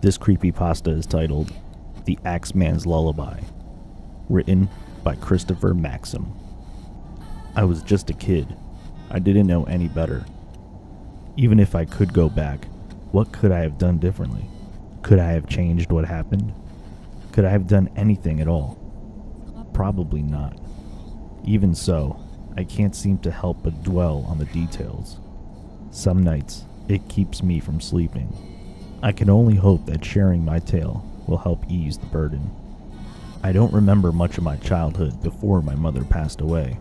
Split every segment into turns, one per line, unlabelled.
This creepypasta is titled The Axeman's Lullaby, written by Christopher Maxim. I was just a kid. I didn't know any better. Even if I could go back, what could I have done differently? Could I have changed what happened? Could I have done anything at all? Probably not. Even so, I can't seem to help but dwell on the details. Some nights, it keeps me from sleeping. I can only hope that sharing my tale will help ease the burden. I don't remember much of my childhood before my mother passed away.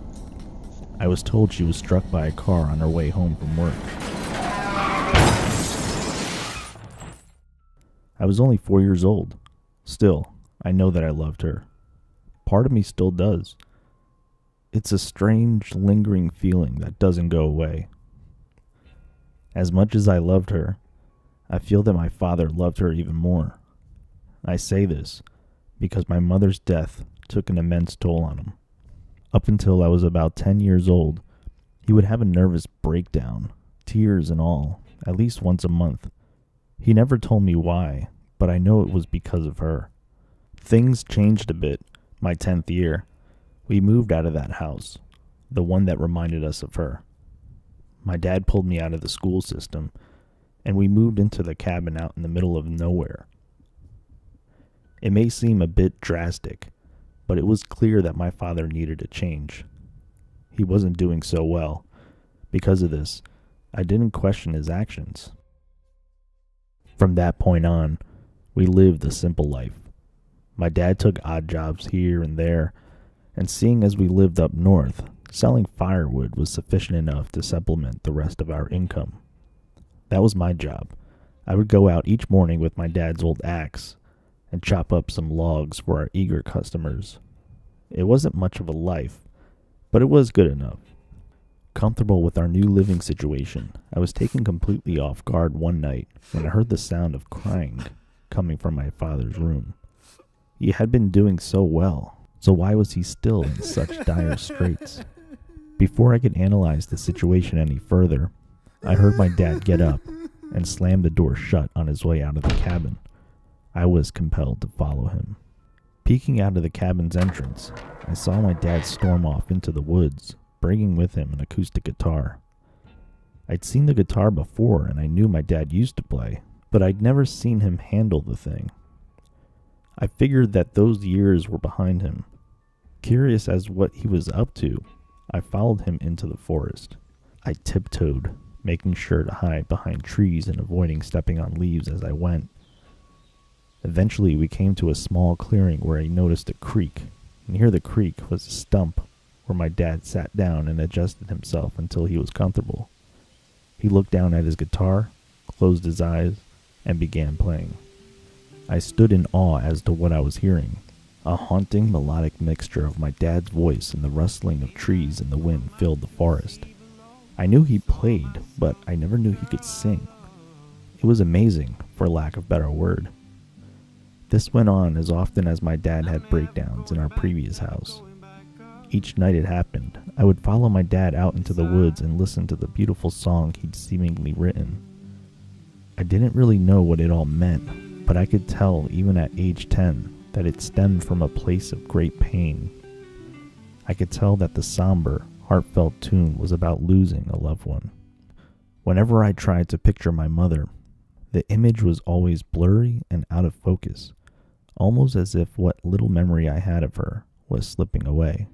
I was told she was struck by a car on her way home from work. I was only 4 years old. Still, I know that I loved her. Part of me still does. It's a strange, lingering feeling that doesn't go away. As much as I loved her, I feel that my father loved her even more. I say this because my mother's death took an immense toll on him. Up until I was about 10 years old, he would have a nervous breakdown, tears and all, at least once a month. He never told me why, but I know it was because of her. Things changed a bit my 10th year. We moved out of that house, the one that reminded us of her. My dad pulled me out of the school system, and we moved into the cabin out in the middle of nowhere. It may seem a bit drastic, but it was clear that my father needed a change. He wasn't doing so well. Because of this, I didn't question his actions. From that point on, we lived a simple life. My dad took odd jobs here and there, and seeing as we lived up north, selling firewood was sufficient enough to supplement the rest of our income. That was my job. I would go out each morning with my dad's old axe and chop up some logs for our eager customers. It wasn't much of a life, but it was good enough. Comfortable with our new living situation, I was taken completely off guard one night when I heard the sound of crying coming from my father's room. He had been doing so well, so why was he still in such dire straits? Before I could analyze the situation any further, I heard my dad get up and slam the door shut on his way out of the cabin. I was compelled to follow him. Peeking out of the cabin's entrance, I saw my dad storm off into the woods, bringing with him an acoustic guitar. I'd seen the guitar before and I knew my dad used to play, but I'd never seen him handle the thing. I figured that those years were behind him. Curious as what he was up to, I followed him into the forest. I tiptoed, making sure to hide behind trees and avoiding stepping on leaves as I went. Eventually, we came to a small clearing where I noticed a creek. Near the creek was a stump where my dad sat down and adjusted himself until he was comfortable. He looked down at his guitar, closed his eyes, and began playing. I stood in awe as to what I was hearing. A haunting, melodic mixture of my dad's voice and the rustling of trees in the wind filled the forest. I knew he played, but I never knew he could sing. It was amazing, for lack of a better word. This went on as often as my dad had breakdowns in our previous house. Each night it happened, I would follow my dad out into the woods and listen to the beautiful song he'd seemingly written. I didn't really know what it all meant, but I could tell even at age 10 that it stemmed from a place of great pain. I could tell that the somber, heartfelt tune was about losing a loved one. Whenever I tried to picture my mother, the image was always blurry and out of focus, almost as if what little memory I had of her was slipping away.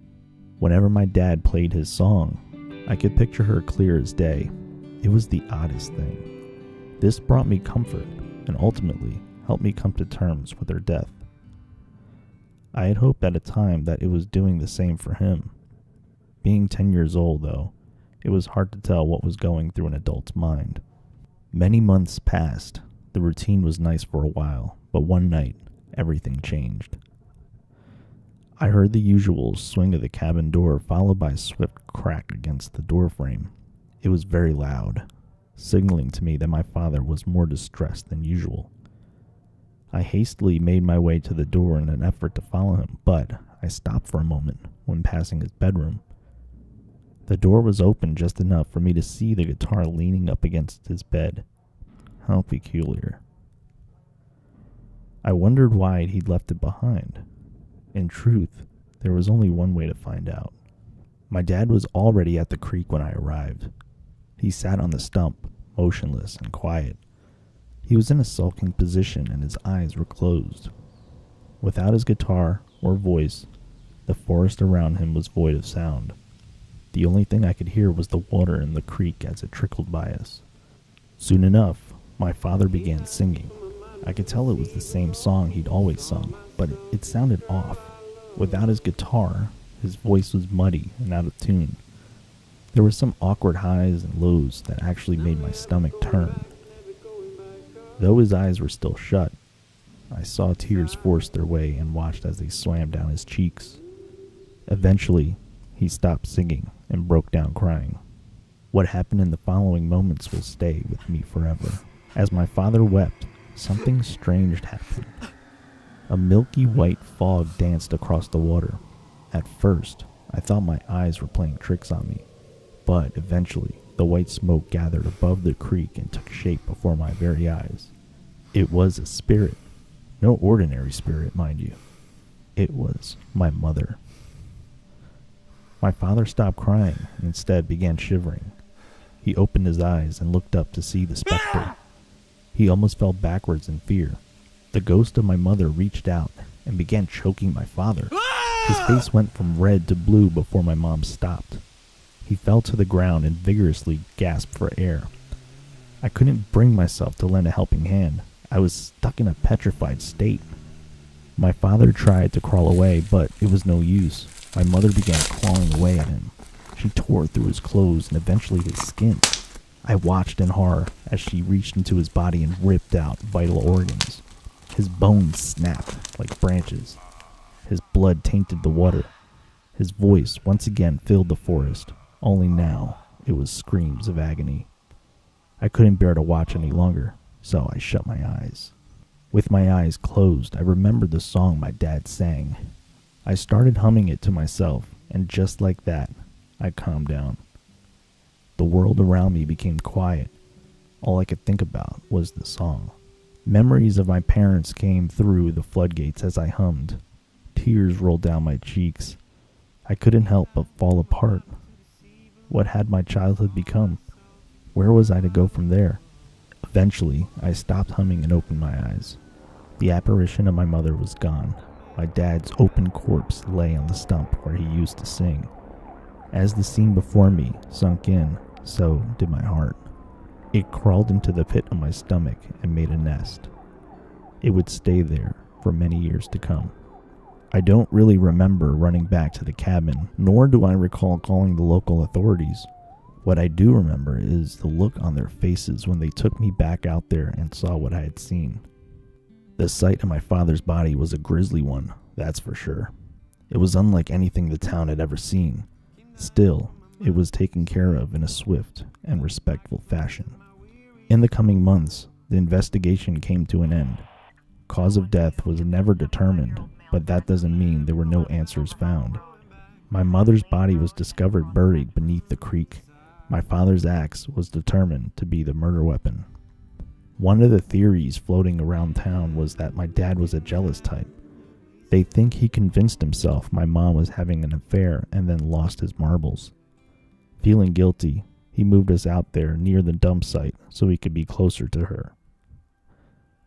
Whenever my dad played his song, I could picture her clear as day. It was the oddest thing. This brought me comfort and ultimately helped me come to terms with her death. I had hoped at a time that it was doing the same for him. Being 10 years old, though, it was hard to tell what was going through an adult's mind. Many months passed. The routine was nice for a while, but one night, everything changed. I heard the usual swing of the cabin door followed by a swift crack against the door frame. It was very loud, signaling to me that my father was more distressed than usual. I hastily made my way to the door in an effort to follow him, but I stopped for a moment when passing his bedroom. The door was open just enough for me to see the guitar leaning up against his bed. How peculiar. I wondered why he'd left it behind. In truth, there was only one way to find out. My dad was already at the creek when I arrived. He sat on the stump, motionless and quiet. He was in a sulking position and his eyes were closed. Without his guitar or voice, the forest around him was void of sound. The only thing I could hear was the water in the creek as it trickled by us. Soon enough, my father began singing. I could tell it was the same song he'd always sung, but it sounded off. Without his guitar, his voice was muddy and out of tune. There were some awkward highs and lows that actually made my stomach turn. Though his eyes were still shut, I saw tears force their way and watched as they swam down his cheeks. Eventually, he stopped singing and broke down crying. What happened in the following moments will stay with me forever. As my father wept, something strange happened. A milky white fog danced across the water. At first, I thought my eyes were playing tricks on me, but eventually, the white smoke gathered above the creek and took shape before my very eyes. It was a spirit. No ordinary spirit, mind you. It was my mother. My father stopped crying and instead began shivering. He opened his eyes and looked up to see the specter. He almost fell backwards in fear. The ghost of my mother reached out and began choking my father. His face went from red to blue before my mom stopped. He fell to the ground and vigorously gasped for air. I couldn't bring myself to lend a helping hand. I was stuck in a petrified state. My father tried to crawl away, but it was no use. My mother began clawing away at him. She tore through his clothes and eventually his skin. I watched in horror as she reached into his body and ripped out vital organs. His bones snapped like branches. His blood tainted the water. His voice once again filled the forest, only now it was screams of agony. I couldn't bear to watch any longer, so I shut my eyes. With my eyes closed, I remembered the song my dad sang. I started humming it to myself, and just like that, I calmed down. The world around me became quiet. All I could think about was the song. Memories of my parents came through the floodgates as I hummed. Tears rolled down my cheeks. I couldn't help but fall apart. What had my childhood become? Where was I to go from there? Eventually, I stopped humming and opened my eyes. The apparition of my mother was gone. My dad's open corpse lay on the stump where he used to sing. As the scene before me sunk in, so did my heart. It crawled into the pit of my stomach and made a nest. It would stay there for many years to come. I don't really remember running back to the cabin, nor do I recall calling the local authorities. What I do remember is the look on their faces when they took me back out there and saw what I had seen. The sight of my father's body was a grisly one, that's for sure. It was unlike anything the town had ever seen. Still, it was taken care of in a swift and respectful fashion. In the coming months, the investigation came to an end. Cause of death was never determined, but that doesn't mean there were no answers found. My mother's body was discovered buried beneath the creek. My father's axe was determined to be the murder weapon. One of the theories floating around town was that my dad was a jealous type. They think he convinced himself my mom was having an affair and then lost his marbles. Feeling guilty, he moved us out there near the dump site so he could be closer to her.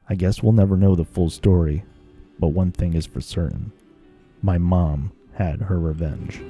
I guess we'll never know the full story, but one thing is for certain. My mom had her revenge.